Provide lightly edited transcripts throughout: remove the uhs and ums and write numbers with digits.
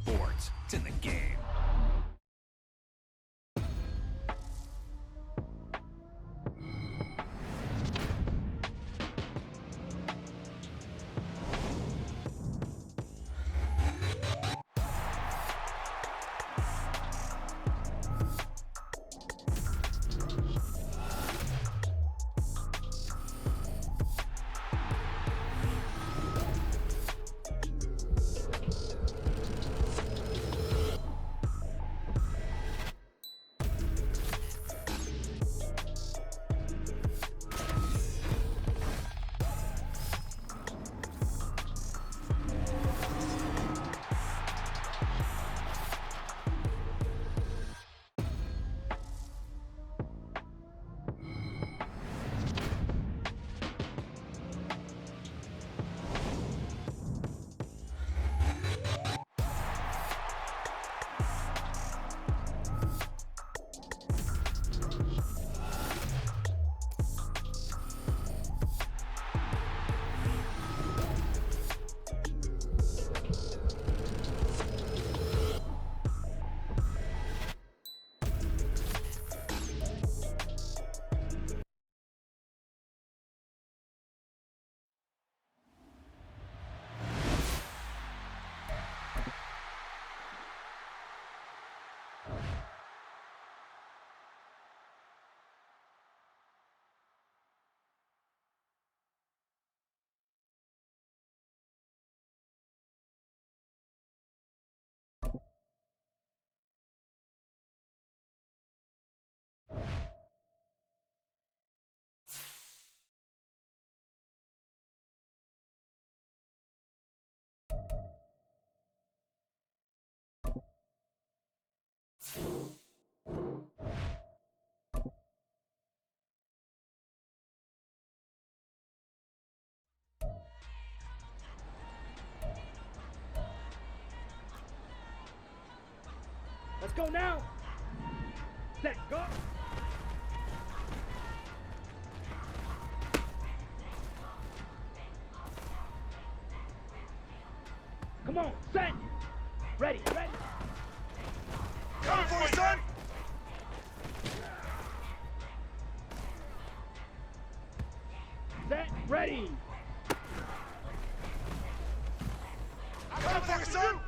sports. It's in the game. Let's go now. Set, go. Come on, set. Ready, ready. Coming for you, son. Set, ready. Coming for you, son.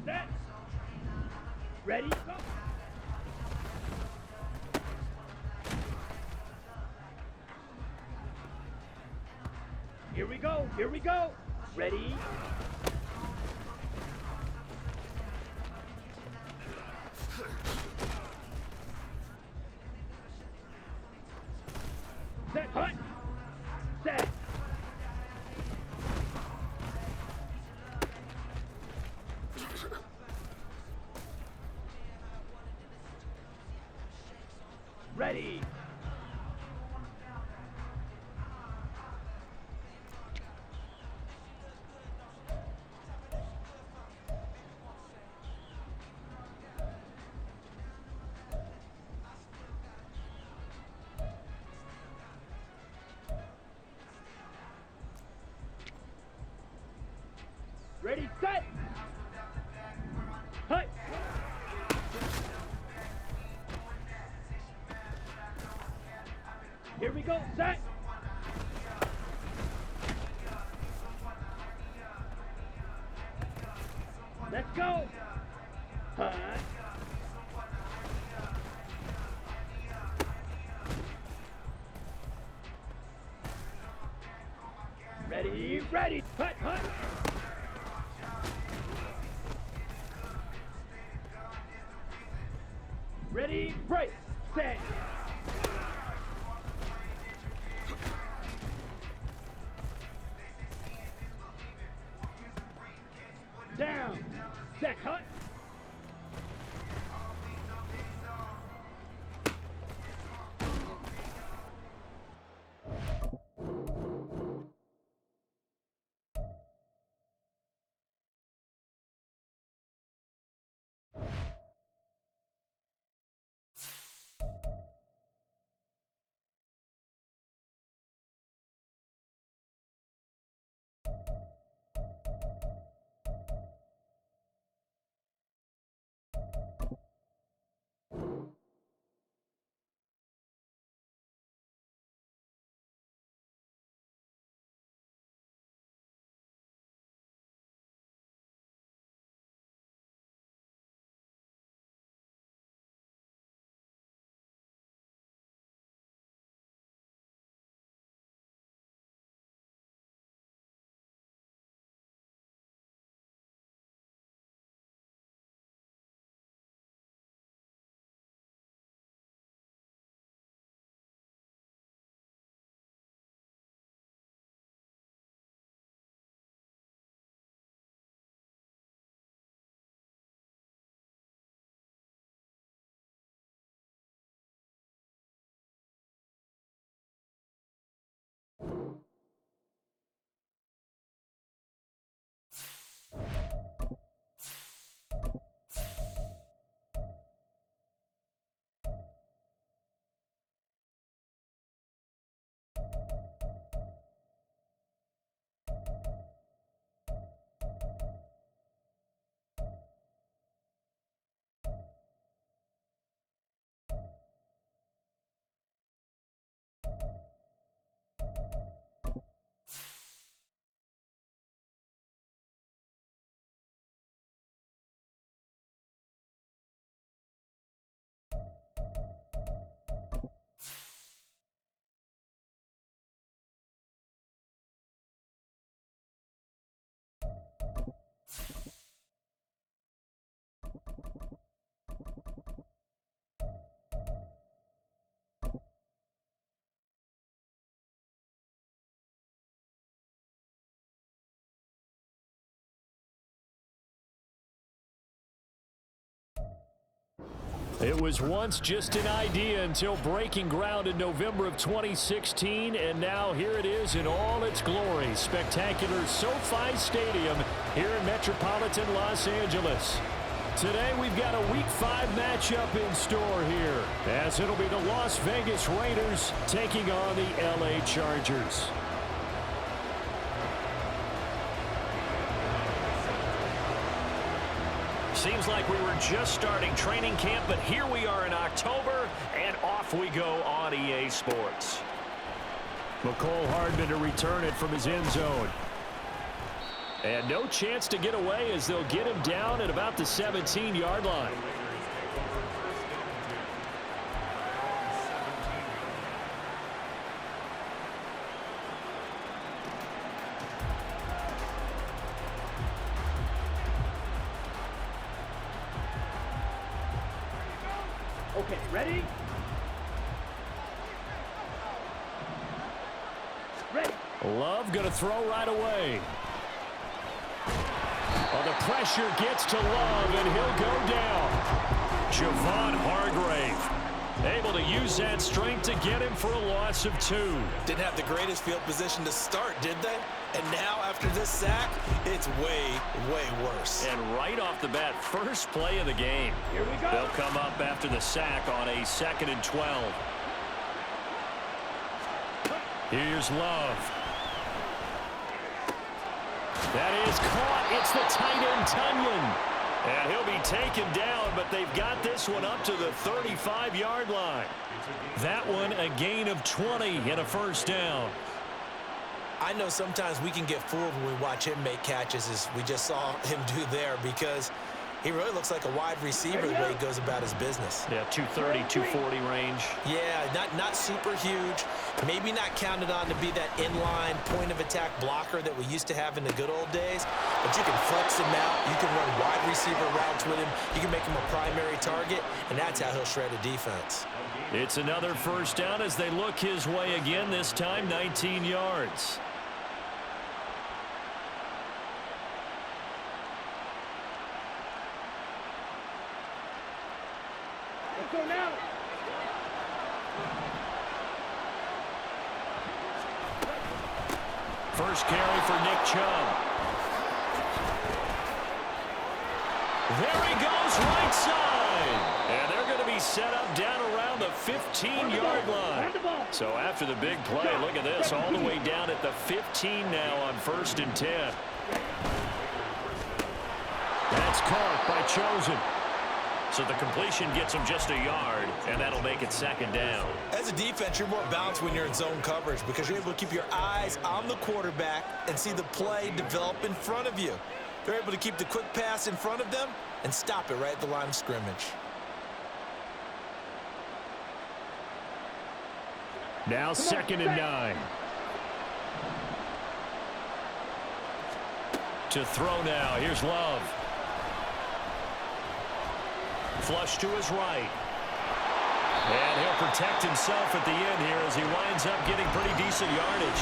Set. Ready, go. Here we go, here we go. Ready. Set, hut. Set. Ready. Ready, set. Hut. Here we go, set. Let's go. Hut. Ready, ready. Hut, hut. Ready, break, set. Down, set, hut. It was once just an idea until breaking ground in November of 2016, and now here it is in all its glory. Spectacular SoFi Stadium here in metropolitan Los Angeles. Today we've got a Week 5 matchup in store here, as it'll be the Las Vegas Raiders taking on the LA Chargers. Seems like we were just starting training camp, but here we are in October, and off we go on EA Sports. McCole Hardman to return it from his end zone. And no chance to get away as they'll get him down at about the 17-yard line. Okay, ready? Ready. Love going to throw right away. Well, the pressure gets to Love, and he'll go down. Javon Hargrave able to use that strength to get him for a loss of 2. Didn't have the greatest field position to start, did they? And now, after this sack, it's way, way worse. And right off the bat, first play of the game. Here we go. They'll come up after the sack on a 2nd and 12. Here's Love. That is caught. It's the tight end, Tunyon. And he'll be taken down, but they've got this one up to the 35-yard line. That one a gain of 20 and a first down. I know sometimes we can get fooled when we watch him make catches, as we just saw him do there, because he really looks like a wide receiver the way he goes about his business. Yeah, 230, 240 range. Yeah, not super huge. Maybe not counted on to be that inline point-of-attack blocker that we used to have in the good old days. But you can flex him out. You can run wide receiver routes with him. You can make him a primary target, and that's how he'll shred a defense. It's another first down as they look his way again, this time 19 yards. Let's go now. First carry for Nick Chubb. There he goes, right side. And they're going to be set up down around the 15-yard line. So after the big play, look at this, all the way down at the 15 now on 1st and 10. That's caught by Chosen. So the completion gets him just a yard, and that'll make it 2nd down. As a defense, you're more balanced when you're in zone coverage because you're able to keep your eyes on the quarterback and see the play develop in front of you. They're able to keep the quick pass in front of them and stop it right at the line of scrimmage. Now 2nd and 9. To throw now, here's Love. Flush to his right. And he'll protect himself at the end here as he winds up getting pretty decent yardage.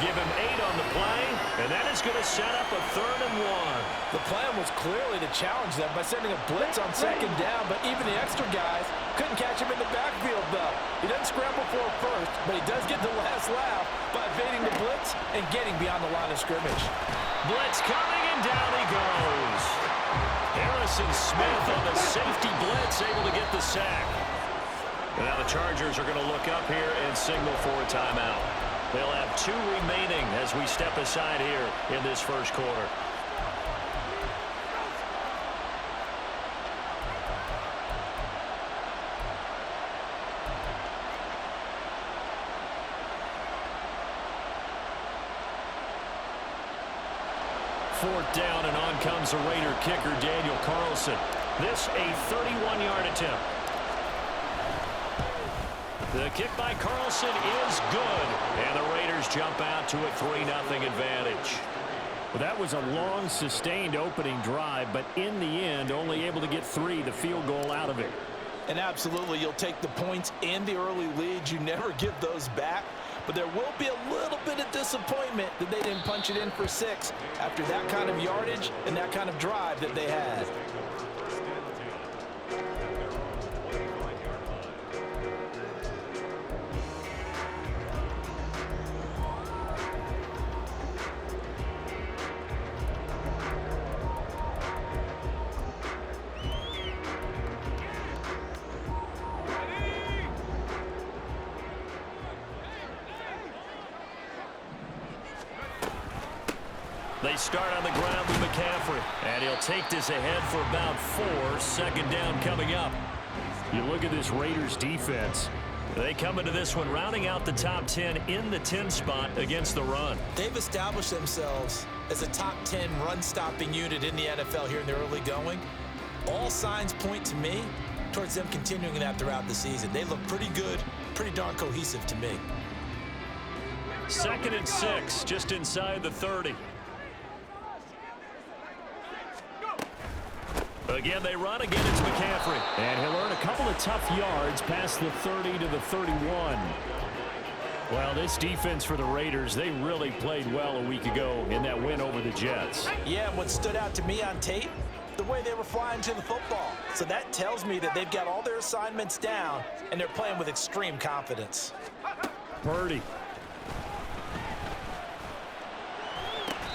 Give him 8 on the play, and that is going to set up a 3rd and 1. The plan was clearly to challenge them by sending a blitz on 2nd down, but even the extra guys couldn't catch him in the backfield, though. He doesn't scramble for it first, but he does get the last laugh by evading the blitz and getting beyond the line of scrimmage. Blitz coming, and down he goes. Harrison Smith on the safety blitz, able to get the sack. And now the Chargers are going to look up here and signal for a timeout. They'll have 2 remaining as we step aside here in this first quarter. Fourth down, and on comes the Raider kicker, Daniel Carlson. This a 31-yard attempt. The kick by Carlson is good, and the Raiders jump out to a 3-0 advantage. Well, that was a long, sustained opening drive, but in the end, only able to get 3, the field goal out of it. And absolutely, you'll take the points and the early leads. You never give those back. But there will be a little bit of disappointment that they didn't punch it in for 6 after that kind of yardage and that kind of drive that they had. They start on the ground with McCaffrey. And he'll take this ahead for about 4. 2nd down coming up. You look at this Raiders defense. They come into this one rounding out the top 10 in the 10 spot against the run. They've established themselves as a top 10 run-stopping unit in the NFL here in the early going. All signs point to me towards them continuing that throughout the season. They look pretty good, pretty darn cohesive to me. 2nd and 6, just inside the 30. Again, they run. Again, it's McCaffrey. And he'll earn a couple of tough yards past the 30 to the 31. Well, this defense for the Raiders, they really played well a week ago in that win over the Jets. Yeah, and what stood out to me on tape, the way they were flying to the football. So that tells me that they've got all their assignments down, and they're playing with extreme confidence. Purdy.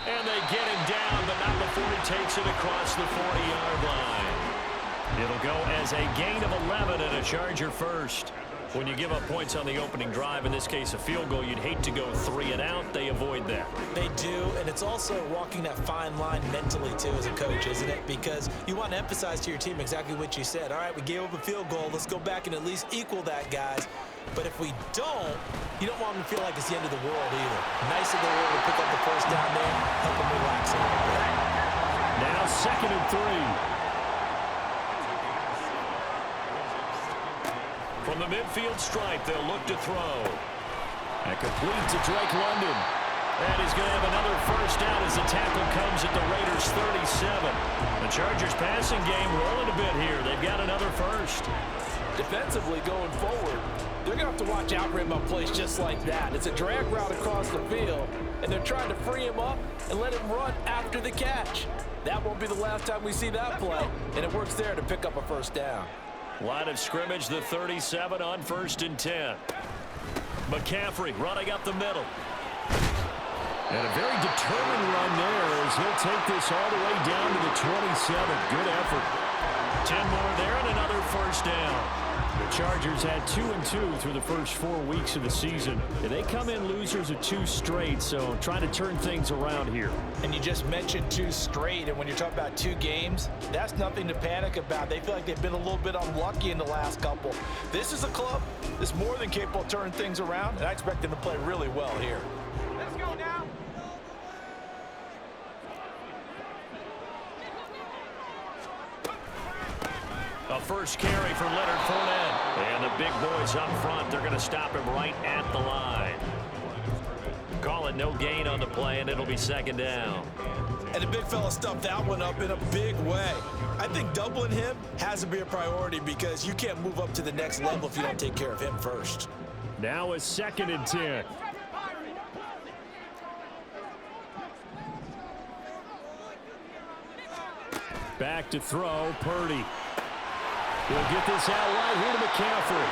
And they get him down, but not before he takes it across the 40-yard line. It'll go as a gain of 11 and a Charger first. When you give up points on the opening drive, in this case a field goal, you'd hate to go 3 and out. They avoid that. They do, and it's also walking that fine line mentally, too, as a coach, isn't it? Because you want to emphasize to your team exactly what you said. All right, we gave up a field goal. Let's go back and at least equal that, guys. But if we don't, you don't want them to feel like it's the end of the world either. Nice that they were able to pick up the first down there, help them relax a little bit. Now 2nd and 3. From the midfield stripe, they'll look to throw. And complete to Drake London. And he's going to have another first down as the tackle comes at the Raiders' 37. The Chargers passing game rolling a bit here. They've got another first. Defensively going forward, they're going to have to watch out for him on plays just like that. It's a drag route across the field, and they're trying to free him up and let him run after the catch. That won't be the last time we see that play, and it works there to pick up a first down. Line of scrimmage, the 37 on 1st and 10. McCaffrey running up the middle. And a very determined run there as he'll take this all the way down to the 27. Good effort. 10 more there and another first down. The Chargers had 2-2 through the first 4 weeks of the season. And they come in losers of 2 straight, so trying to turn things around here. And you just mentioned 2 straight, and when you're talking about 2 games, that's nothing to panic about. They feel like they've been a little bit unlucky in the last couple. This is a club that's more than capable of turning things around, and I expect them to play really well here. Let's go now. A first carry for Leonard Fournette. And the big boys up front, they're going to stop him right at the line. Call it no gain on the play, and it'll be 2nd down. And the big fella stuffed that one up in a big way. I think doubling him has to be a priority because you can't move up to the next level if you don't take care of him first. Now a 2nd and 10. Back to throw, Purdy. He'll get this out right here to McCaffrey.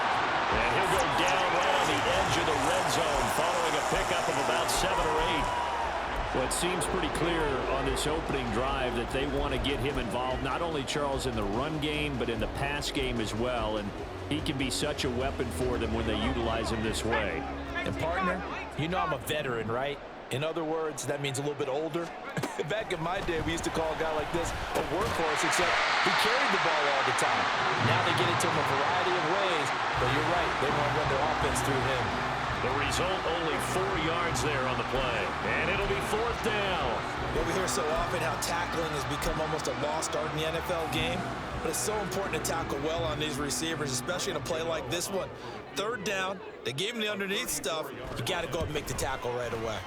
And he'll go down right on the edge of the red zone following a pickup of about 7 or 8. Well, it seems pretty clear on this opening drive that they want to get him involved, not only, Charles, in the run game, but in the pass game as well. And he can be such a weapon for them when they utilize him this way. And, partner, you know I'm a veteran, right? In other words, that means a little bit older. Back in my day, we used to call a guy like this a workhorse, except he carried the ball all the time. Now they get it to him a variety of ways, but you're right, they want to run their offense through him. The result, only 4 yards there on the play. And it'll be 4th down. Well, we hear so often how tackling has become almost a lost art in the NFL game, but it's so important to tackle well on these receivers, especially in a play like this one. 3rd down, they gave him the underneath stuff. You got to go and make the tackle right away.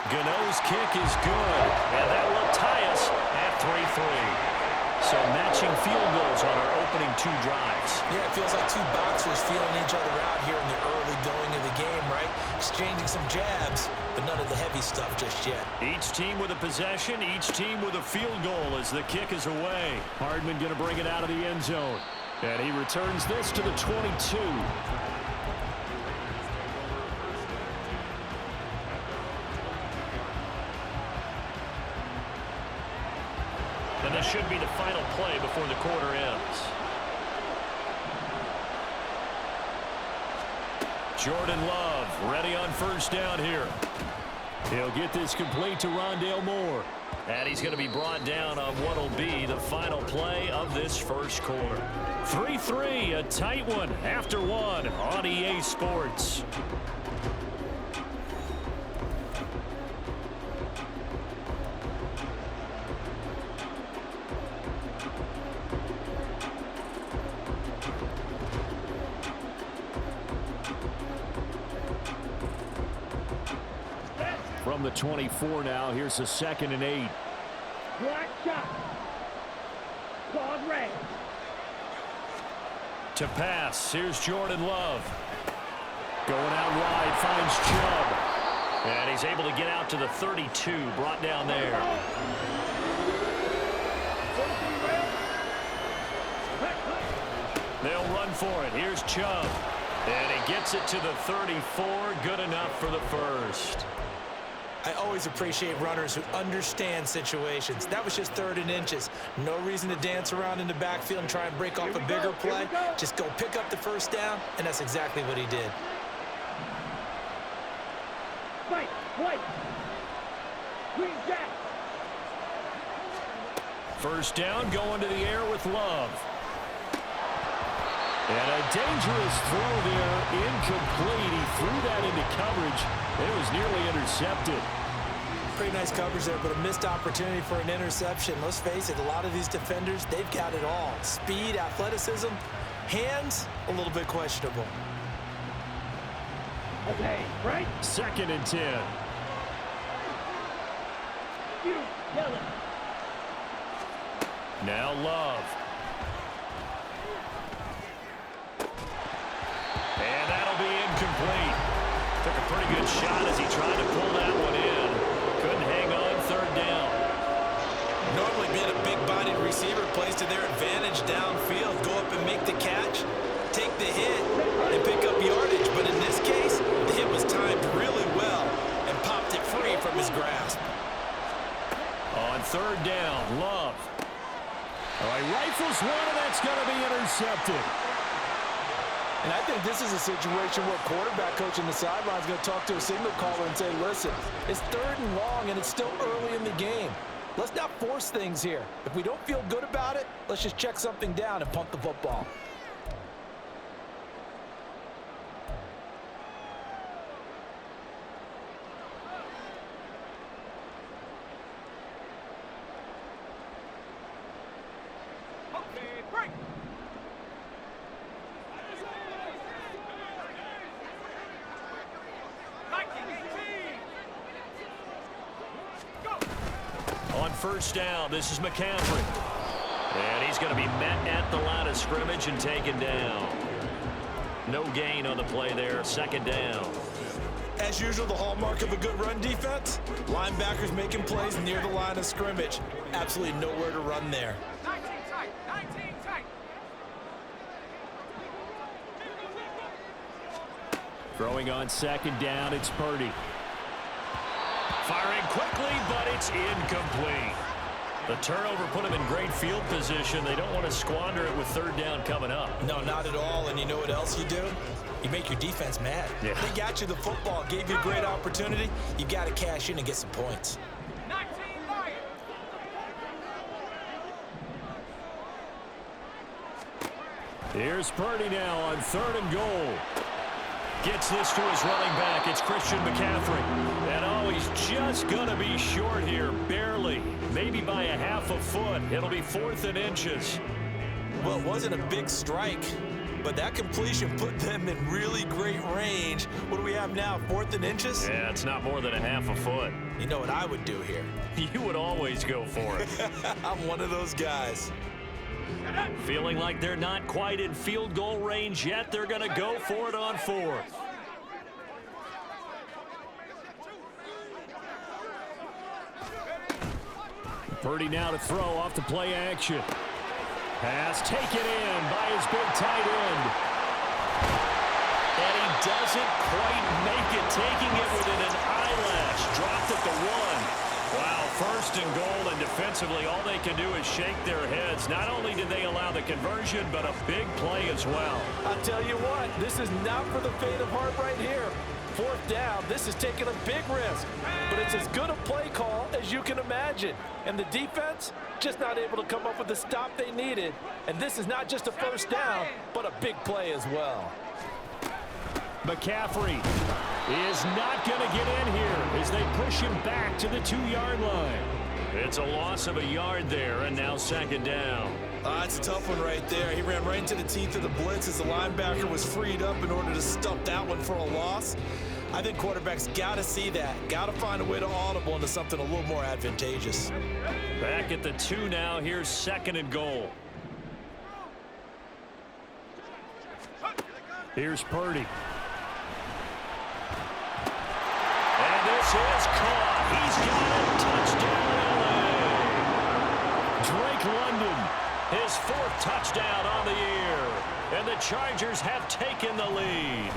Gano's kick is good, and that will tie us at 3-3. So matching field goals on our opening 2 drives. Yeah, it feels like 2 boxers feeling each other out here in the early going of the game, right? Exchanging some jabs, but none of the heavy stuff just yet. Each team with a possession, each team with a field goal as the kick is away. Hardman going to bring it out of the end zone. And he returns this to the 22. And this should be the final play before the quarter ends. Jordan Love ready on 1st down here. He'll get this complete to Rondale Moore. And he's going to be brought down on what will be the final play of this first quarter. 3-3, a tight one after one on EA Sports. From the 24 now, here's a 2nd and 8. Black shot. Claude Ray. To pass, here's Jordan Love. Going out wide, finds Chubb. And he's able to get out to the 32, brought down there. They'll run for it. Here's Chubb. And he gets it to the 34, good enough for the first. I always appreciate runners who understand situations. That was just 3rd and inches. No reason to dance around in the backfield and try and break off a bigger play. Just go pick up the first down, and that's exactly what he did. Fight, white. Green jack. First down, going to the air with Love. And a dangerous throw there, incomplete. He threw that into coverage. It was nearly intercepted. Pretty nice coverage there, but a missed opportunity for an interception. Let's face it, a lot of these defenders, they've got it all. Speed, athleticism, hands, a little bit questionable. Okay, right? 2nd and 10. You yell it. Now Love. And that'll be incomplete. Took a pretty good shot as he tried to pull that one in. Couldn't hang on 3rd down. Normally being a big-bodied receiver plays to their advantage downfield. Go up and make the catch, take the hit, and pick up yardage. But in this case, the hit was timed really well and popped it free from his grasp. On 3rd down, Love. All right, rifles one, and that's going to be intercepted. And I think this is a situation where quarterback coach on the sideline is going to talk to a signal caller and say, listen, it's 3rd and long, and it's still early in the game. Let's not force things here. If we don't feel good about it, let's just check something down and punt the football. Okay, break. On 1st down, this is McCaffrey. And he's going to be met at the line of scrimmage and taken down. No gain on the play there, 2nd down. As usual, the hallmark of a good run defense, linebackers making plays near the line of scrimmage. Absolutely nowhere to run there. 19 tight, 19 tight. Throwing on 2nd down, it's Purdy. Firing quickly, but it's incomplete. The turnover put him in great field position. They don't want to squander it with 3rd down coming up. No, not at all. And you know what else you do? You make your defense mad. Yeah. They got you the football, gave you a great opportunity. You got to cash in and get some points. 19 Lions. Here's Purdy now on 3rd and goal. Gets this to his running back. It's Christian McCaffrey. And oh, he's just going to be short here, barely. Maybe by a half a foot. It'll be 4th and inches. Well, it wasn't a big strike, but that completion put them in really great range. What do we have now, 4th and inches? Yeah, it's not more than a half a foot. You know what I would do here? You would always go for it. I'm one of those guys. Feeling like they're not quite in field goal range yet. They're going to go for it on 4th. Purdy now to throw off the play action. Pass taken in by his big tight end. And he doesn't quite make it, taking it within an eyelash. Dropped at the 1. Wow, first and goal, and defensively, all they can do is shake their heads. Not only did they allow the conversion, but a big play as well. I'll tell you what, this is not for the faint of heart right here. Fourth down, this is taking a big risk, but it's as good a play call as you can imagine. And the defense, just not able to come up with the stop they needed. And this is not just a first down, but a big play as well. McCaffrey is not going to get in here as they push him back to the 2-yard line. It's a loss of a yard there, and now second down. It's a tough one right there. He ran right into the teeth of the blitz as the linebacker was freed up in order to stuff that one for a loss. I think quarterbacks got to see that. Got to find a way to audible into something a little more advantageous. Back at the 2 now. Here's second and goal. Here's Purdy. And this is caught. He's got a touchdown. Drake London, his 4th touchdown on the year. And the Chargers have taken the lead.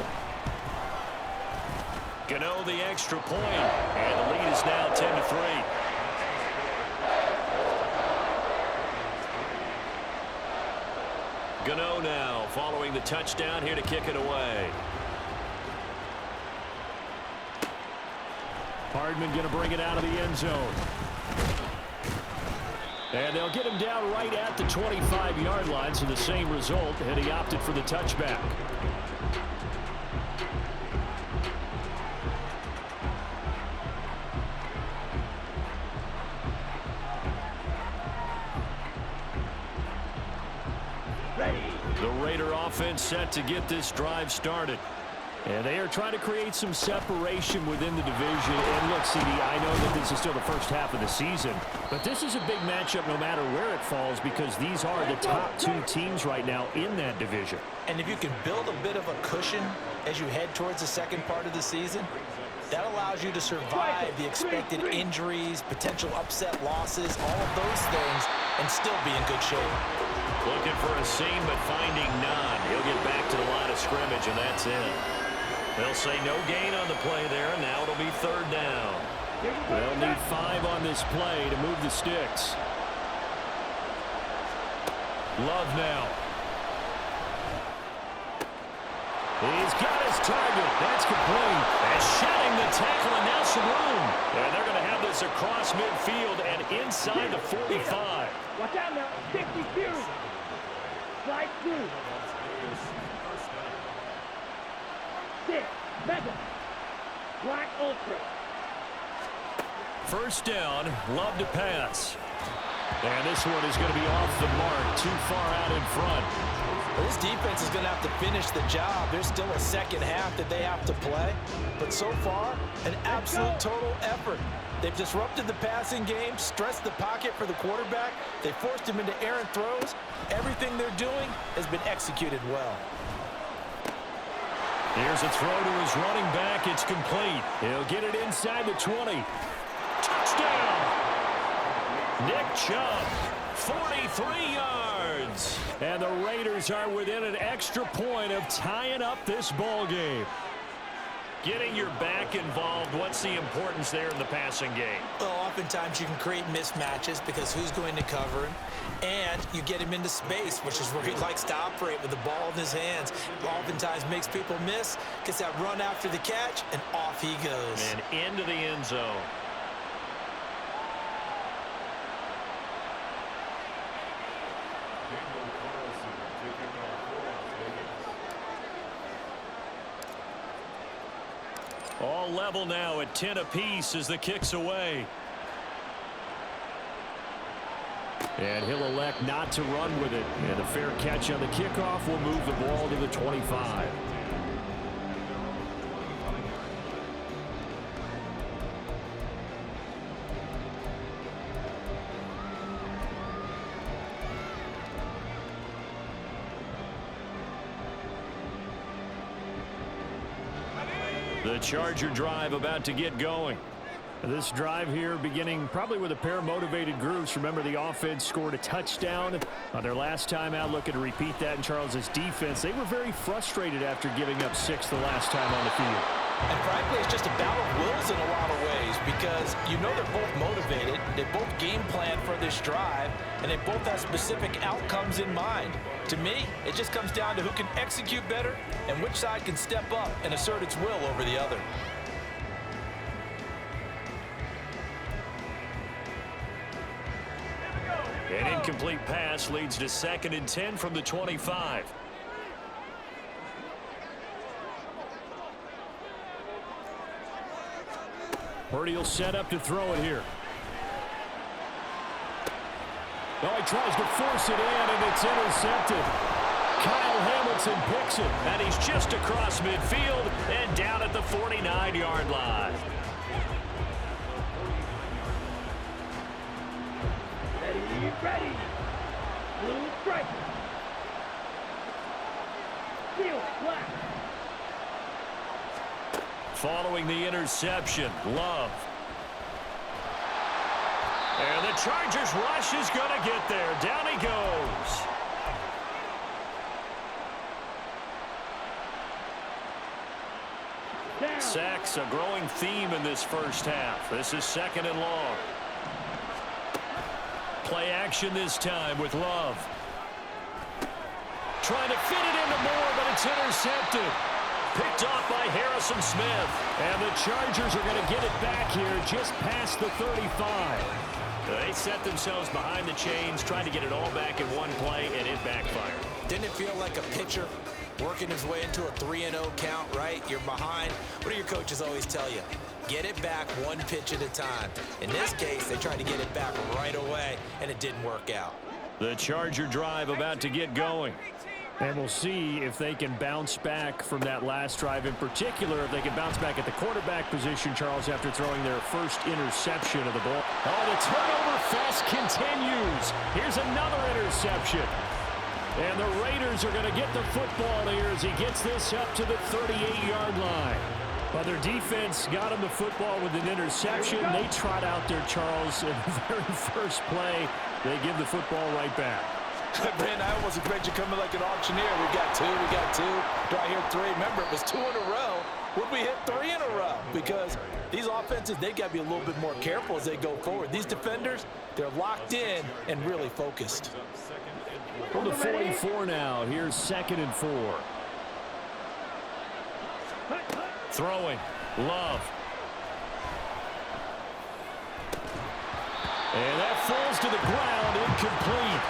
Gano the extra point, and the lead is now 10-3. Gano now following the touchdown here to kick it away. Hardman going to bring it out of the end zone. And they'll get him down right at the 25-yard line, so the same result, and he opted for the touchback. The Raider offense set to get this drive started. And they are trying to create some separation within the division. And look, CD, I know that this is still the first half of the season, but this is a big matchup no matter where it falls because these are the top 2 teams right now in that division. And if you can build a bit of a cushion as you head towards the second part of the season, that allows you to survive the expected injuries, potential upset losses, all of those things, and still be in good shape. Looking for a seam, but finding none. He'll get back to the line of scrimmage, and that's it. They'll say no gain on the play there, and now it'll be 3rd down. They'll need 5 on this play to move the sticks. Love now. He's got his target. That's complete. And shedding the tackle, and now some room. And they're going to have this across midfield and inside the 45. Watch out now. 50 Fury. Slide through. 6. Mega. Black Ultra. First down. Love to pass. And this one is going to be off the mark. Too far out in front. Well, this defense is going to have to finish the job. There's still a second half that they have to play. But so far, an absolute total effort. They've disrupted the passing game, stressed the pocket for the quarterback. They forced him into errant throws. Everything they're doing has been executed well. Here's a throw to his running back. It's complete. He'll get it inside the 20. Touchdown! Nick Chubb, 43 yards. And the Raiders are within an extra point of tying up this ball game. Getting your back involved, what's the importance there in the passing game? Well, oftentimes you can create mismatches because who's going to cover him? And you get him into space, which is where he likes to operate with the ball in his hands. Oftentimes makes people miss, gets that run after the catch, and off he goes. And into the end zone. All level now at 10 apiece as the kick's away. And he'll elect not to run with it. And a fair catch on the kickoff will move the ball to the 25. The Charger drive about to get going. This drive here beginning probably with a pair of motivated groups. Remember, the offense scored a touchdown on their last time out. Looking to repeat that in Charles's defense. They were very frustrated after giving up 6 the last time on the field. And frankly, it's just a battle of wills in a lot of ways because you know they're both motivated, they both game plan for this drive, and they both have specific outcomes in mind. To me, it just comes down to who can execute better and which side can step up and assert its will over the other. An incomplete pass leads to 2nd and 10 from the 25. Purdy will set up to throw it here. Oh, he tries to force it in, and it's intercepted. Kyle Hamilton picks it, and he's just across midfield and down at the 49-yard line. Ready. Blue strike. Field flat. Following the interception, Love. And the Chargers rush is going to get there. Down he goes. Down. Sacks a growing theme in this first half. This is 2nd and long. Play action this time with Love. Trying to fit it into Moore, but it's intercepted. Picked off by Harrison Smith. And the Chargers are going to get it back here just past the 35. They set themselves behind the chains, trying to get it all back in one play, and it backfired. Didn't it feel like a pitcher working his way into a 3-0 count, right? You're behind. What do your coaches always tell you? Get it back one pitch at a time. In this case, they tried to get it back right away, and it didn't work out. The Charger drive about to get going. And we'll see if they can bounce back from that last drive. In particular, if they can bounce back at the quarterback position, Charles, after throwing their first interception of the ball. Oh, the turnover fest continues. Here's another interception. And the Raiders are going to get the football here as he gets this up to the 38-yard line. But their defense got him the football with an interception. They trot out there, Charles, in the very first play. They give the football right back. Brandon, I almost expect you coming like an auctioneer. We got two. Do I hear three? Remember, it was 2 in a row. Would we hit 3 in a row? Because these offenses, they got to be a little bit more careful as they go forward. These defenders, they're locked in and really focused. From the 44 now, here's 2nd and 4. Throwing, Love. And that falls to the ground, incomplete.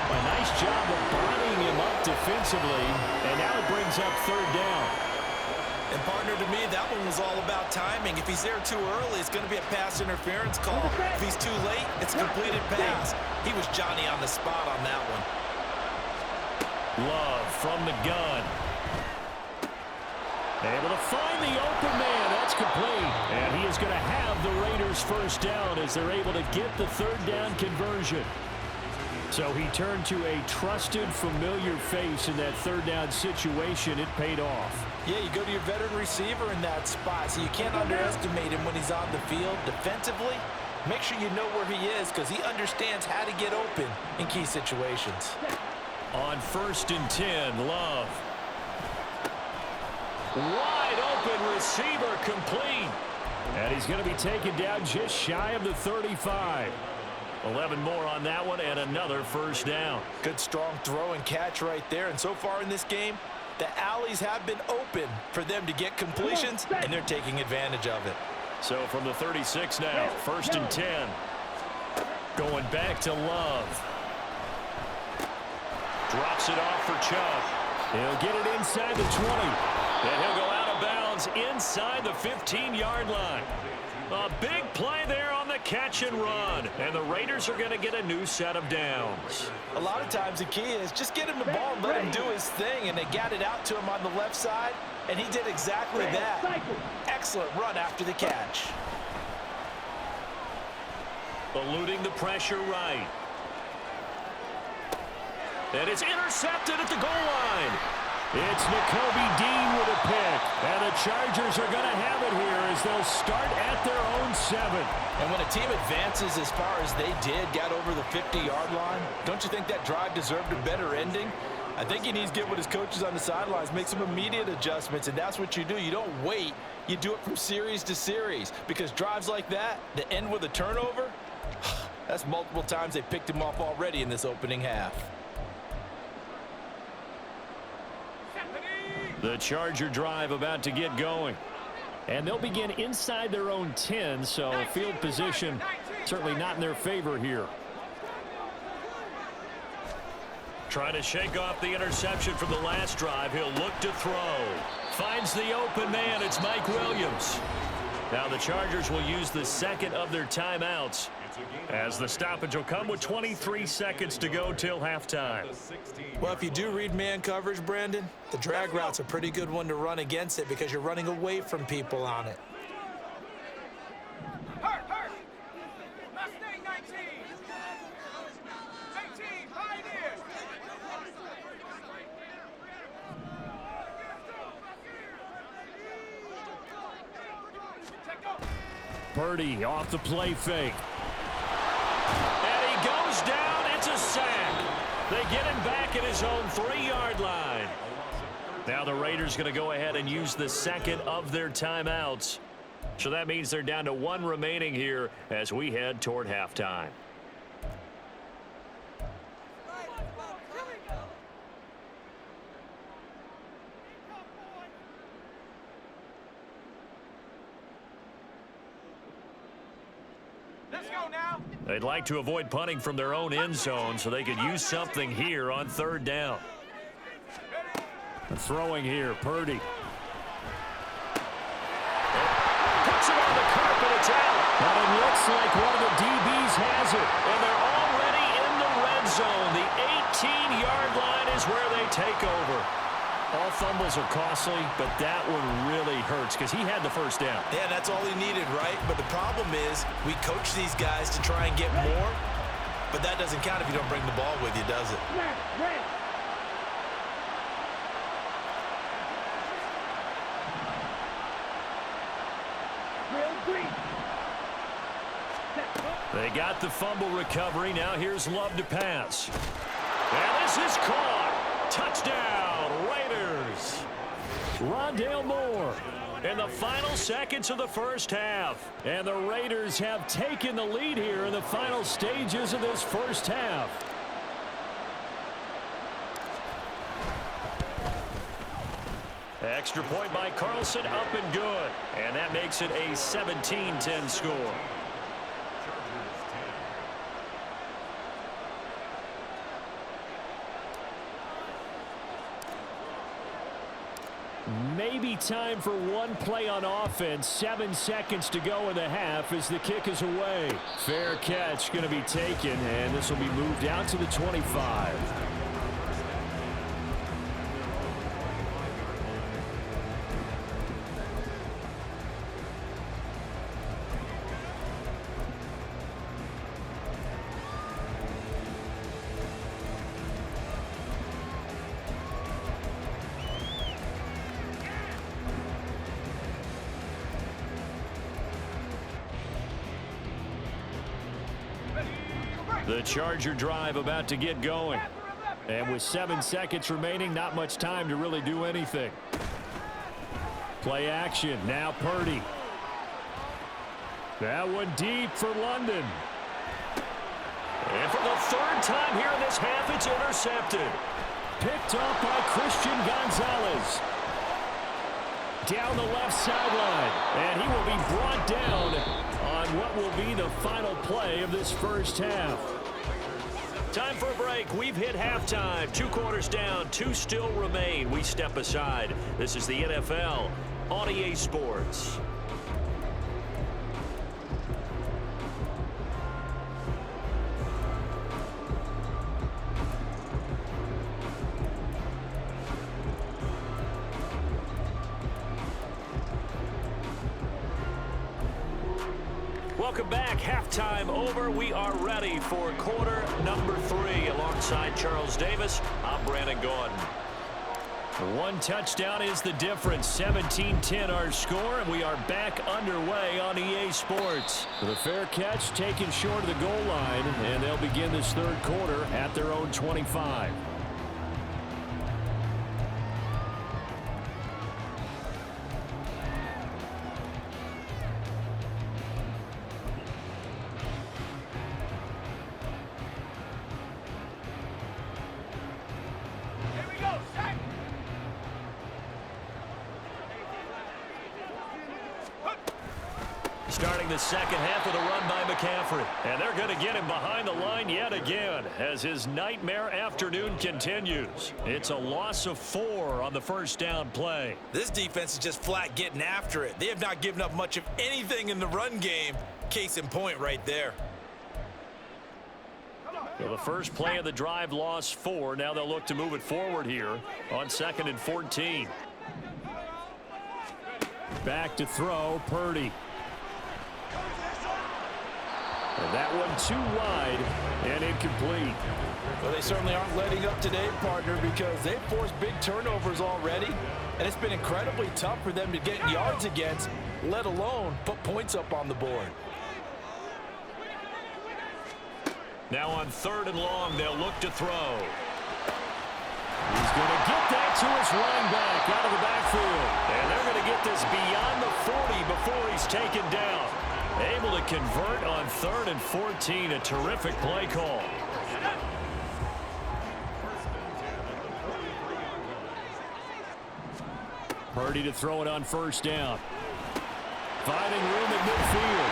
A nice job of bodying him up defensively, and now it brings up 3rd down. And partner, to me, that one was all about timing. If he's there too early, it's going to be a pass interference call. If he's too late, it's a completed pass. He was Johnny on the spot on that one. Love from the gun. Able to find the open man. That's complete. And he is going to have the Raiders first down as they're able to get the 3rd down conversion. So he turned to a trusted, familiar face in that 3rd down situation. It paid off. Yeah, you go to your veteran receiver in that spot, so you can't underestimate him when he's on the field. Defensively, make sure you know where he is because he understands how to get open in key situations. On 1st and 10, Love. Wide open receiver, complete. And he's going to be taken down just shy of the 35. 11 more on that one and another first down. Good strong throw and catch right there. And so far in this game, the alleys have been open for them to get completions, and they're taking advantage of it. So from the 36 now, 1st and 10. Going back to Love. Drops it off for Chubb. He'll get it inside the 20. And he'll go out of bounds inside the 15-yard line. A big play there on the catch and run. And the Raiders are going to get a new set of downs. A lot of times the key is just get him the ball and let him do his thing. And they got it out to him on the left side. And he did exactly that. Excellent run after the catch. Eluding the pressure right. And it's intercepted at the goal line. It's Nakobe Dean with a pick. And the Chargers are going to have it here as they'll start at their own 7. And when a team advances as far as they did, got over the 50-yard line, don't you think that drive deserved a better ending? I think he needs to get with his coaches on the sidelines, make some immediate adjustments, and that's what you do. You don't wait. You do it from series to series, because drives like that end with a turnover, that's multiple times they picked him off already in this opening half. The Charger drive about to get going. And they'll begin inside their own 10, so field position certainly not in their favor here. Trying to shake off the interception from the last drive. He'll look to throw. Finds the open man. It's Mike Williams. Now the Chargers will use the second of their timeouts, as the stoppage will come with 23 seconds to go till halftime. Well, if you do read man coverage, Brandon, the drag route's a pretty good one to run against it because you're running away from people on it. Hurt. Mustang 19. 18, Pioneers. Purdy off the play fake. And he goes down. It's a sack. They get him back at his own 3-yard line. Now the Raiders going to go ahead and use the second of their timeouts. So that means they're down to 1 remaining here as we head toward halftime. Let's go now. They'd like to avoid punting from their own end zone so they could use something here on 3rd down. Throwing here, Purdy. Puts it on the carpet, it's out. But it looks like one of the DBs has it. And they're already in the red zone. The 18-yard line is where they take over. All fumbles are costly, but that one really hurts because he had the first down. Yeah, that's all he needed, right? But the problem is we coach these guys to try and get more, but that doesn't count if you don't bring the ball with you, does it? They got the fumble recovery. Now here's Love to pass. And this is caught. Touchdown, Raiders. Rondale Moore in the final seconds of the first half. And the Raiders have taken the lead here in the final stages of this first half. Extra point by Carlson, up and good. And that makes it a 17-10 score. Maybe time for one play on offense. 7 seconds to go in the half as the kick is away. Fair catch going to be taken, and this will be moved out to the 25. The Charger drive about to get going. And with 7 seconds remaining, not much time to really do anything. Play action. Now Purdy. That one deep for London. And for the 3rd time here in this half, it's intercepted. Picked off by Christian Gonzalez. Down the left sideline. And he will be brought down on what will be the final play of this first half. Time for a break. We've hit halftime. 2 quarters down, 2 still remain. We step aside. This is the NFL on EA Sports. Welcome back. Halftime over. We are ready for quarter number 3. Alongside Charles Davis, I'm Brandon Gordon. 1 touchdown is the difference. 17-10 our score, and we are back underway on EA Sports. The fair catch taken short of the goal line, and they'll begin this 3rd quarter at their own 25. Starting the second half with a run by McCaffrey. And they're going to get him behind the line yet again as his nightmare afternoon continues. It's a loss of 4 on the first down play. This defense is just flat getting after it. They have not given up much of anything in the run game. Case in point right there. So the first play of the drive lost 4. Now they'll look to move it forward here on 2nd and 14. Back to throw, Purdy. And that one too wide and incomplete. Well, they certainly aren't letting up today, partner, because they've forced big turnovers already, and it's been incredibly tough for them to get yards against, let alone put points up on the board. Now on 3rd and long, they'll look to throw. He's going to get that to his running back out of the backfield. And they're going to get this beyond the 40 before he's taken down. Able to convert on 3rd and 14. A terrific play call. Purdy to throw it on 1st down. Finding room at midfield.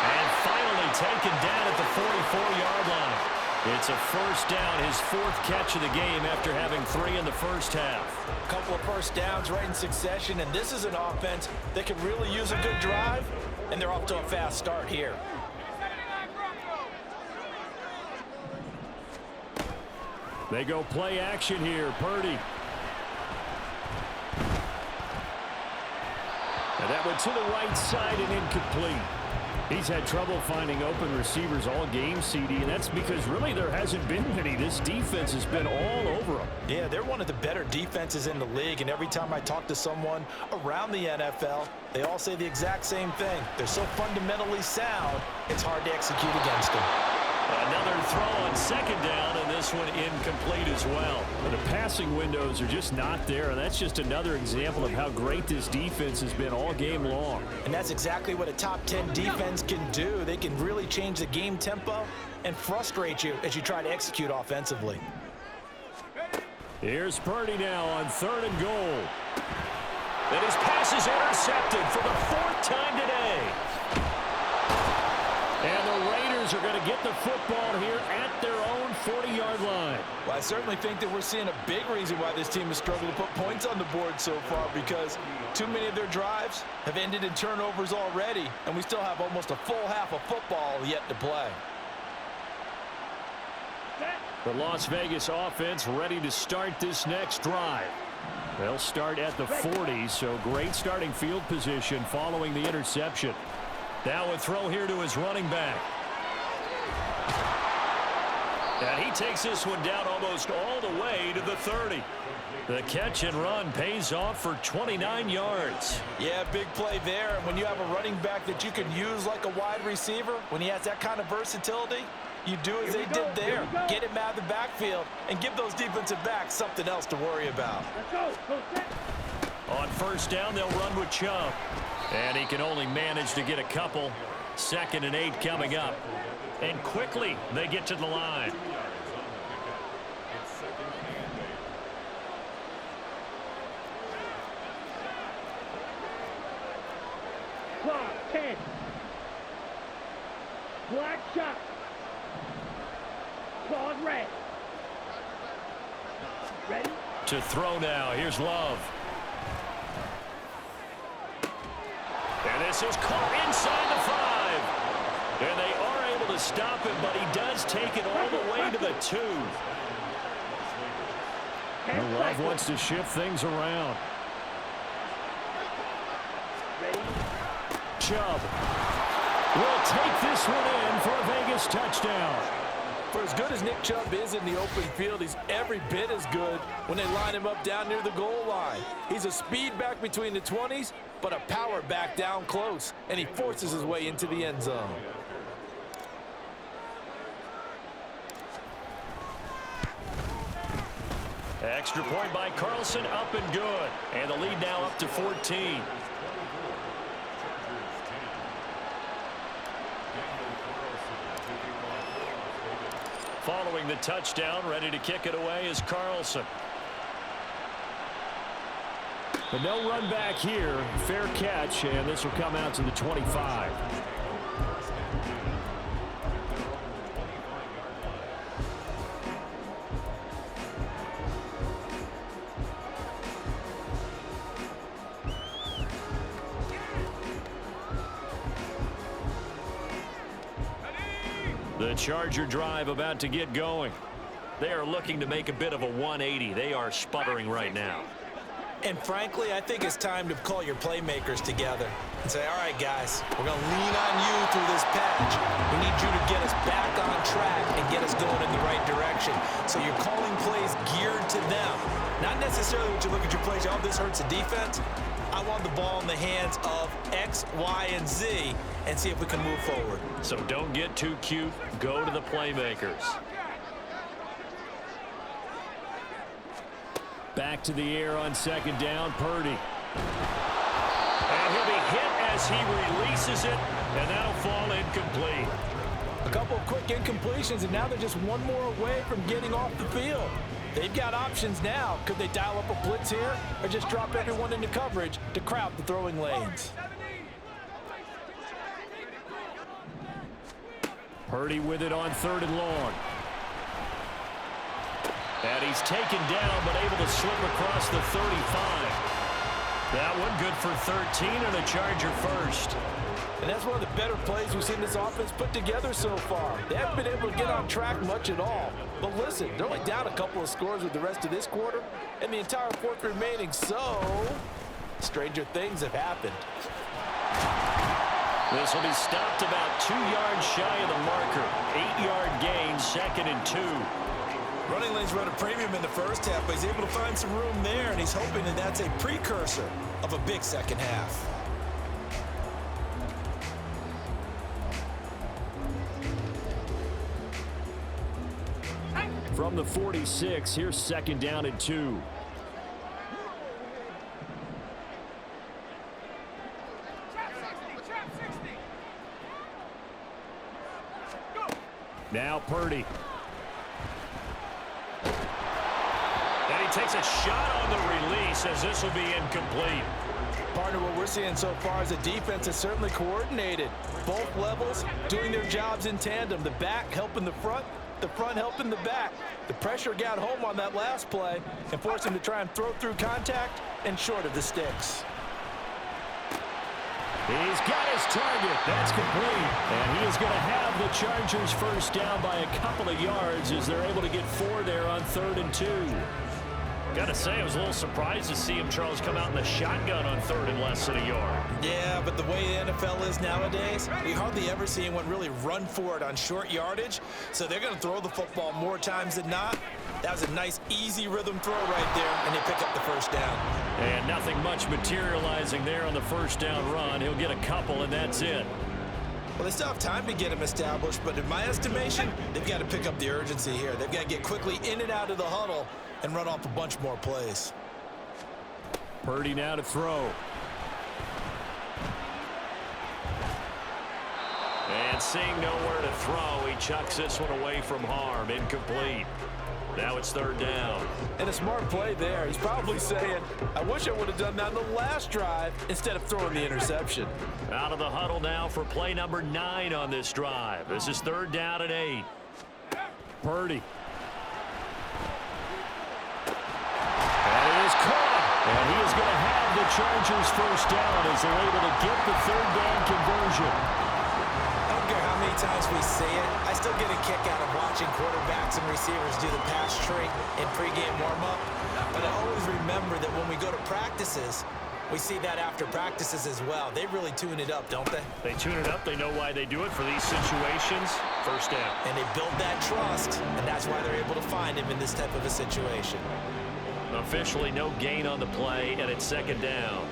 And finally taken down at the 44-yard line. It's a 1st down, his 4th catch of the game after having 3 in the first half. A couple of first downs right in succession, and this is an offense that can really use a good drive, and they're off to a fast start here. They go play action here, Purdy. And that went to the right side and incomplete. He's had trouble finding open receivers all game, CD, and that's because really there hasn't been many. This defense has been all over them. Yeah, they're one of the better defenses in the league, and every time I talk to someone around the NFL, they all say the exact same thing. They're so fundamentally sound, it's hard to execute against them. Another throw on 2nd down, and this one incomplete as well. But the passing windows are just not there, and that's just another example of how great this defense has been all game long. And that's exactly what a top 10 defense can do. They can really change the game tempo and frustrate you as you try to execute offensively. Here's Purdy now on 3rd and goal. And his pass is intercepted for the 4th time today. And the Raiders are going to get the football here at their own 40-yard line. Well, I certainly think that we're seeing a big reason why this team has struggled to put points on the board so far, because too many of their drives have ended in turnovers already, and we still have almost a full half of football yet to play. The Las Vegas offense ready to start this next drive. They'll start at the 40, so great starting field position following the interception. Now a throw here to his running back. And he takes this one down almost all the way to the 30. The catch and run pays off for 29 yards. Yeah, big play there. And when you have a running back that you can use like a wide receiver, when he has that kind of versatility, you do as they did there. Get him out of the backfield and give those defensive backs something else to worry about. Let's go. On 1st down, they'll run with Chubb. And he can only manage to get a couple. 2nd and 8 coming up. And quickly, they get to the line. Clock 10. Black shot. Claws red. Ready? To throw now. Here's Love. And this is caught inside the 5. And they are able to stop him, but he does take it all the way to the 2. And Love wants to shift things around. Ready? Chubb will take this one in for a Vegas touchdown. For as good as Nick Chubb is in the open field, he's every bit as good when they line him up down near the goal line. He's a speed back between the 20s, but a power back down close, and he forces his way into the end zone. Extra point by Carlson, up and good. And the lead now up to 14. Following the touchdown, ready to kick it away is Carlson. But no run back here. Fair catch, and this will come out to the 25. The Charger drive about to get going. They are looking to make a bit of a 180. They are sputtering right now. And frankly, I think it's time to call your playmakers together and say, all right, guys, we're going to lean on you through this patch. We need you to get us back on track and get us going in the right direction. So you're calling plays geared to them. Not necessarily what you look at your plays, oh, this hurts the defense. I want the ball in the hands of X, Y, and Z and see if we can move forward. So don't get too cute. Go to the playmakers. Back to the air on second down, Purdy. And he'll be hit as he releases it, and that'll fall incomplete. A couple of quick incompletions, and now they're just one more away from getting off the field. They've got options now. Could they dial up a blitz here or just drop everyone into coverage to crowd the throwing lanes? Purdy with it on 3rd and long. And he's taken down but able to slip across the 35. That one good for 13 and a Charger first. And that's one of the better plays we've seen this offense put together so far. They haven't been able to get on track much at all. But listen, they're only down a couple of scores with the rest of this quarter and the entire fourth remaining. So, stranger things have happened. This will be stopped about 2 yards shy of the marker. 8-yard gain, 2nd and 2. Running lanes run a premium in the first half, but he's able to find some room there, and he's hoping that that's a precursor of a big second half. From the 46, here's 2nd down and 2. Now Purdy. And he takes a shot on the release as this will be incomplete. Partner, what we're seeing so far is the defense is certainly coordinated. Both levels doing their jobs in tandem. The back helping the front helping the back. The pressure got home on that last play and forced him to try and throw through contact and short of the sticks. He's got his target. That's complete. And he is going to have the Chargers first down by a couple of yards as they're able to get 4 there on 3rd and 2. Got to say, I was a little surprised to see him, Charles, come out in the shotgun on 3rd and less than a yard. Yeah, but the way the NFL is nowadays, we hardly ever see anyone really run for it on short yardage. So they're going to throw the football more times than not. That was a nice, easy rhythm throw right there, and they pick up the first down. And nothing much materializing there on the first down run. He'll get a couple, and that's it. Well, they still have time to get him established, but in my estimation, they've got to pick up the urgency here. They've got to get quickly in and out of the huddle and run off a bunch more plays. Purdy now to throw. And seeing nowhere to throw, he chucks this one away from harm. Incomplete. Now it's 3rd down. And a smart play there. He's probably saying, I wish I would have done that on the last drive instead of throwing the interception. Out of the huddle now for play number 9 on this drive. This is 3rd down and 8. Purdy. And it is caught. And he is going to have the Chargers first down as they're able to get the 3rd down conversion. I don't care how many times we say it, I still get a kick out of watching quarterbacks and receivers do the pass tree in pregame warm-up. But I always remember that when we go to practices, we see that after practices as well. They really tune it up, don't they? They tune it up. They know why they do it for these situations. First down. And they build that trust, and that's why they're able to find him in this type of a situation. Officially no gain on the play, and it's 2nd down.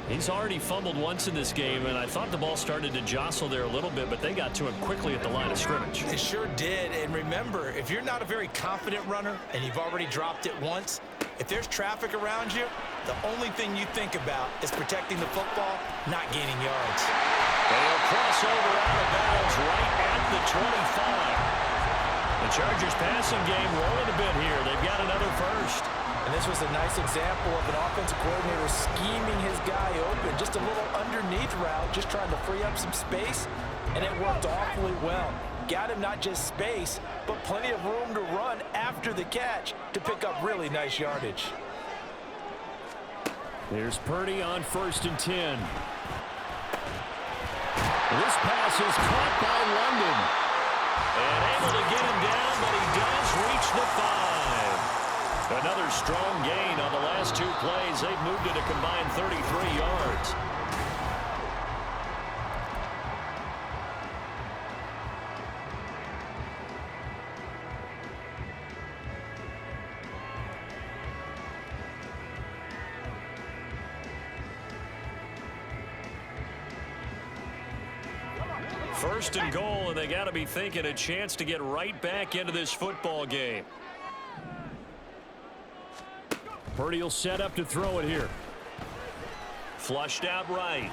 He's already fumbled once in this game, and I thought the ball started to jostle there a little bit, but they got to him quickly at the line of scrimmage. It sure did, and remember, if you're not a very confident runner and you've already dropped it once, if there's traffic around you, the only thing you think about is protecting the football, not gaining yards. They'll cross over out of bounds right at the 25. The Chargers passing game rolling a bit here. They've got another first. And this was a nice example of an offensive coordinator scheming his guy open. Just a little underneath route, just trying to free up some space, and it worked awfully well. Got him not just space, but plenty of room to run after the catch to pick up really nice yardage. There's Purdy on 1st and 10. This pass is caught by London. And able to get him down, but he does reach the 5. Another strong gain on the last 2 plays. They've moved it a combined 33 yards. First and goal, and they got to be thinking a chance to get right back into this football game. Purdy will set up to throw it here. Flushed out right.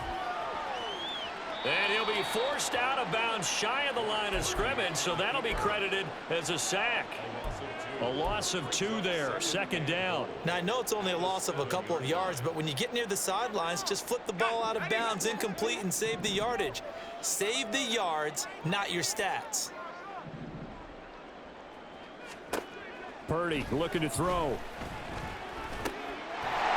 And he'll be forced out of bounds shy of the line of scrimmage, so that'll be credited as a sack. A loss of 2 there, 2nd down. Now, I know it's only a loss of a couple of yards, but when you get near the sidelines, just flip the ball out of bounds, incomplete, and save the yardage. Save the yards, not your stats. Purdy looking to throw.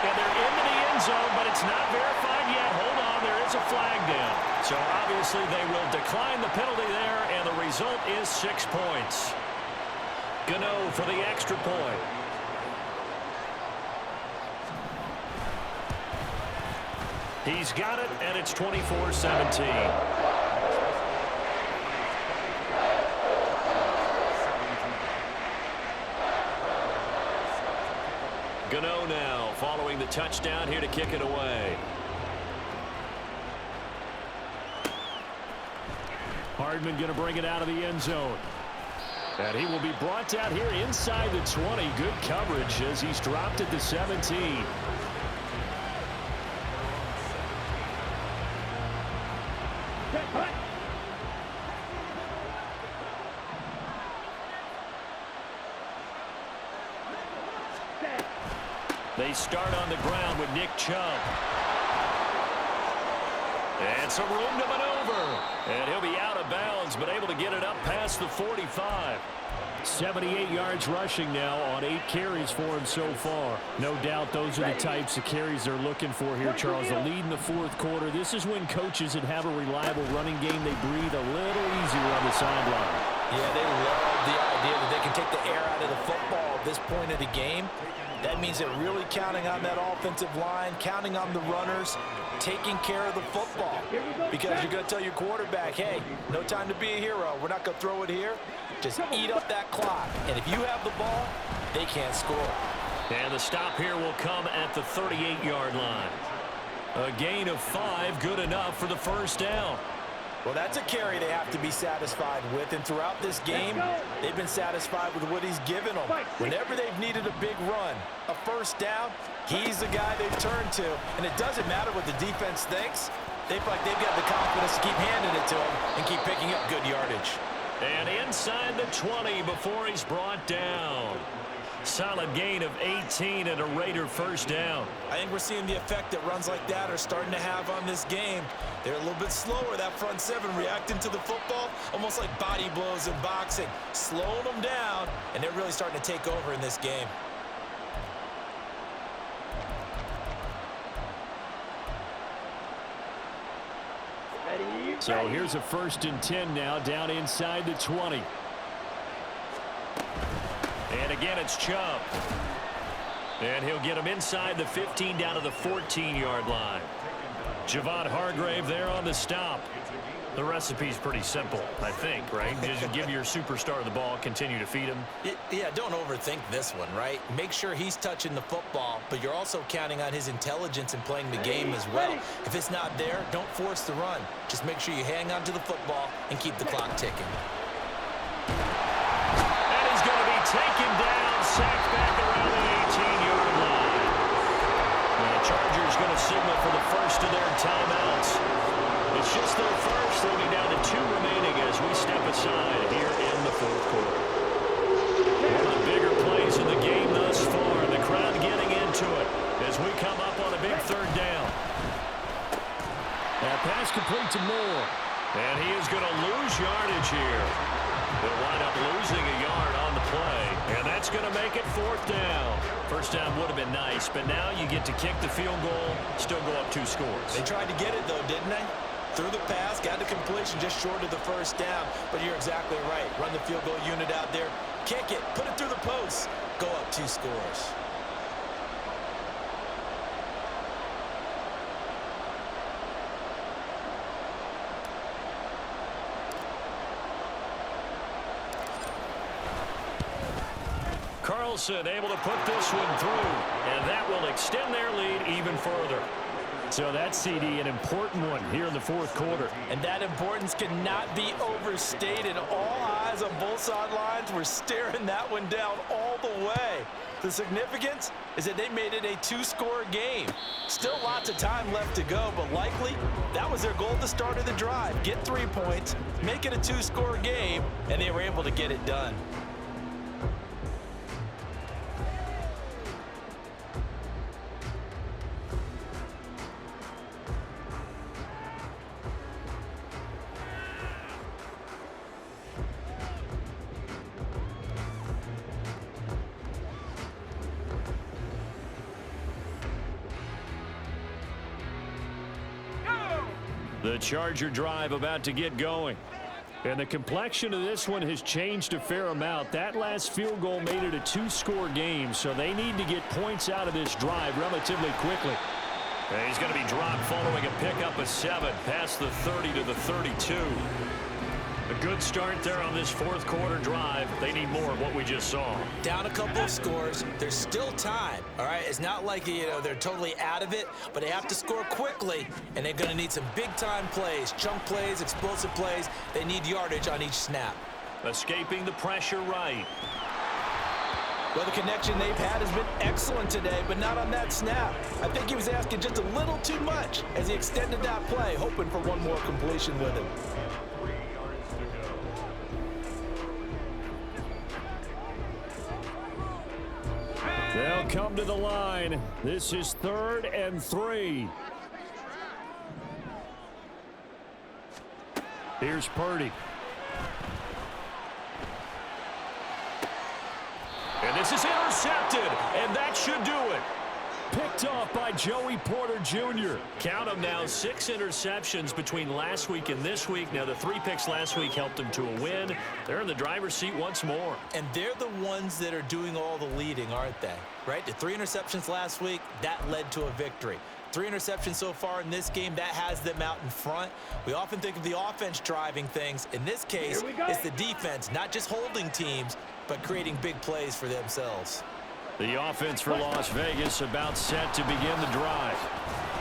And they're into the end zone, but it's not verified yet. Hold on, there is a flag down. So obviously they will decline the penalty there, and the result is 6 points. Gano for the extra point. He's got it, and it's 24-17. Gano now following the touchdown here to kick it away. Hardman going to bring it out of the end zone. And he will be brought down here inside the 20. Good coverage as he's dropped at the 17. They start on the ground with Nick Chubb. And some room to maneuver. And he'll be out of bounds, but able to get it up past the 45. 78 yards rushing now on 8 carries for him so far. No doubt those are the types of carries they're looking for here, Charles. The lead in the 4th quarter. This is when coaches that have a reliable running game, they breathe a little easier on the sideline. Yeah, they love the idea that they can take the air out of the football at this point of the game. That means they're really counting on that offensive line, counting on the runners, taking care of the football. Because you're going to tell your quarterback, hey, no time to be a hero. We're not going to throw it here. Just eat up that clock. And if you have the ball, they can't score. And the stop here will come at the 38-yard line. A gain of 5, good enough for the first down. Well, that's a carry they have to be satisfied with, and throughout this game, they've been satisfied with what he's given them. Whenever they've needed a big run, a first down, he's the guy they've turned to, and it doesn't matter what the defense thinks. They feel like they've got the confidence to keep handing it to him and keep picking up good yardage. And inside the 20 before he's brought down. Solid gain of 18 and a Raider first down. I think we're seeing the effect that runs like that are starting to have on this game. They're a little bit slower, that front 7, reacting to the football, almost like body blows in boxing, slowing them down, and they're really starting to take over in this game. So here's a 1st and 10 now, down inside the 20. And again, it's Chubb. And he'll get him inside the 15 down to the 14-yard line. Javon Hargrave there on the stop. The recipe's pretty simple, I think, right? Just give your superstar the ball, continue to feed him. Yeah, don't overthink this one, right? Make sure he's touching the football, but you're also counting on his intelligence in playing the game as well. If it's not there, don't force the run. Just make sure you hang on to the football and keep the clock ticking. Taken down, sacked back around the 18-yard line. The Chargers going to signal for the first of their timeouts. It's just their first. They'll be down to 2 remaining as we step aside here in the 4th quarter. One of the bigger plays in the game thus far. The crowd gets pass complete to Moore. And he is going to lose yardage here. They'll wind up losing a yard on the play. And that's going to make it 4th down. First down would have been nice, but now you get to kick the field goal, still go up 2 scores. They tried to get it, though, didn't they? Threw the pass, got the completion just short of the first down. But you're exactly right. Run the field goal unit out there. Kick it. Put it through the post. Go up 2 scores. Carlson able to put this one through, and that will extend their lead even further. So that CD, an important one here in the 4th quarter. And that importance cannot be overstated. All eyes on both sidelines were staring that one down all the way. The significance is that they made it a 2-score game. Still lots of time left to go, but likely that was their goal at the start of the drive. Get 3 points, make it a 2-score game, and they were able to get it done. The Charger drive about to get going. And the complexion of this one has changed a fair amount. That last field goal made it a 2-score game, so they need to get points out of this drive relatively quickly. And he's going to be dropped following a pickup of 7 past the 30 to the 32. A good start there on this 4th quarter drive. They need more of what we just saw. Down a couple of scores. There's still time, all right? It's not like, they're totally out of it, but they have to score quickly, and they're going to need some big-time plays, chunk plays, explosive plays. They need yardage on each snap. Escaping the pressure right. Well, the connection they've had has been excellent today, but not on that snap. I think he was asking just a little too much as he extended that play, hoping for one more completion with him. They'll come to the line. This is 3rd and 3. Here's Purdy. And this is intercepted, and that should do it. Picked off by Joey Porter Jr. Count them now, 6 interceptions between last week and this week. Now, the 3 picks last week helped them to a win. They're in the driver's seat once more. And they're the ones that are doing all the leading, aren't they? Right? The 3 interceptions last week, that led to a victory. 3 interceptions so far in this game, that has them out in front. We often think of the offense driving things. In this case, it's the defense, not just holding teams, but creating big plays for themselves. The offense for Las Vegas about set to begin the drive.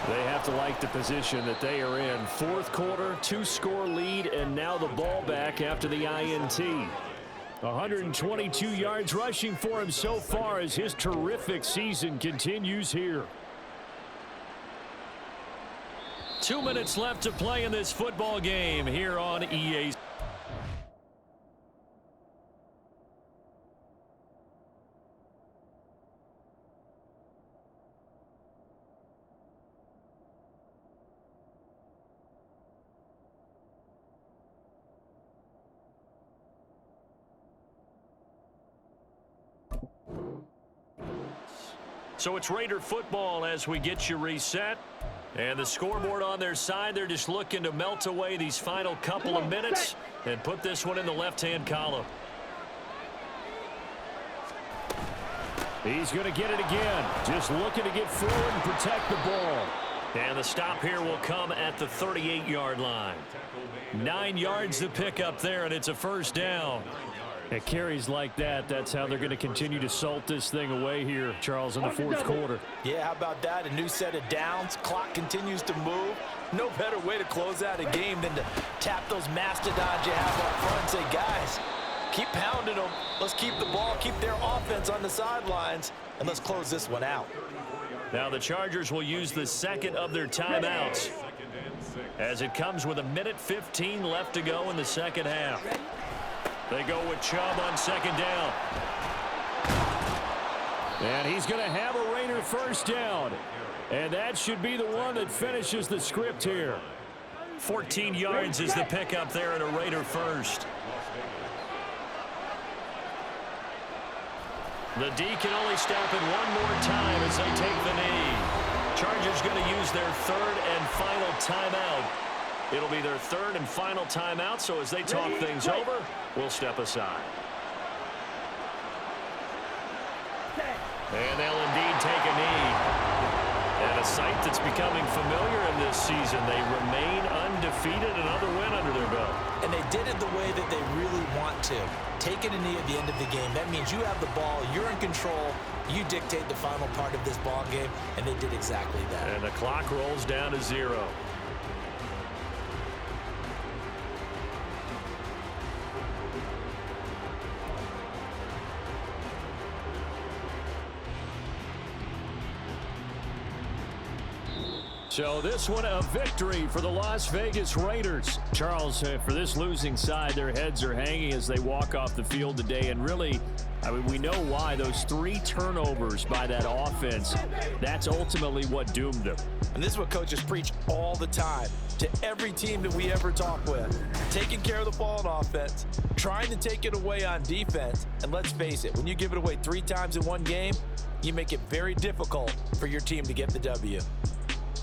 They have to like the position that they are in. 4th quarter, 2-score lead, and now the ball back after the INT. 122 yards rushing for him so far as his terrific season continues here. 2 minutes left to play in this football game here on EA. So it's Raider football as we get you reset. And the scoreboard on their side, they're just looking to melt away these final couple of minutes and put this one in the left-hand column. He's going to get it again. Just looking to get forward and protect the ball. And the stop here will come at the 38-yard line. 9 yards to pick up there, and it's a first down. At carries like that, that's how they're going to continue to salt this thing away here, Charles, in the 4th quarter. Yeah, how about that? A new set of downs. Clock continues to move. No better way to close out a game than to tap those mastodons you have up front and say, guys, keep pounding them. Let's keep the ball, keep their offense on the sidelines, and let's close this one out. Now the Chargers will use the second of their timeouts as it comes with 1:15 left to go in the second half. They go with Chubb on second down. And he's going to have a Raider first down. And that should be the one that finishes the script here. 14 yards is the pickup there, and a Raider first. The D can only stop it one more time as they take the knee. Chargers going to use their third and final timeout. It'll be their third and final timeout, so as they talk things over, we'll step aside. And they'll indeed take a knee. And a sight that's becoming familiar in this season. They remain undefeated, another win under their belt. And they did it the way that they really want to. Taking a knee at the end of the game, that means you have the ball, you're in control, you dictate the final part of this ball game, and they did exactly that. And the clock rolls down to 0. So this one a victory for the Las Vegas Raiders. Charles, for this losing side, their heads are hanging as they walk off the field today. And really, I mean, we know why. Those 3 turnovers by that offense, that's ultimately what doomed them. And this is what coaches preach all the time to every team that we ever talk with. Taking care of the ball on offense, trying to take it away on defense. And let's face it, when you give it away 3 times in one game, you make it very difficult for your team to get the W.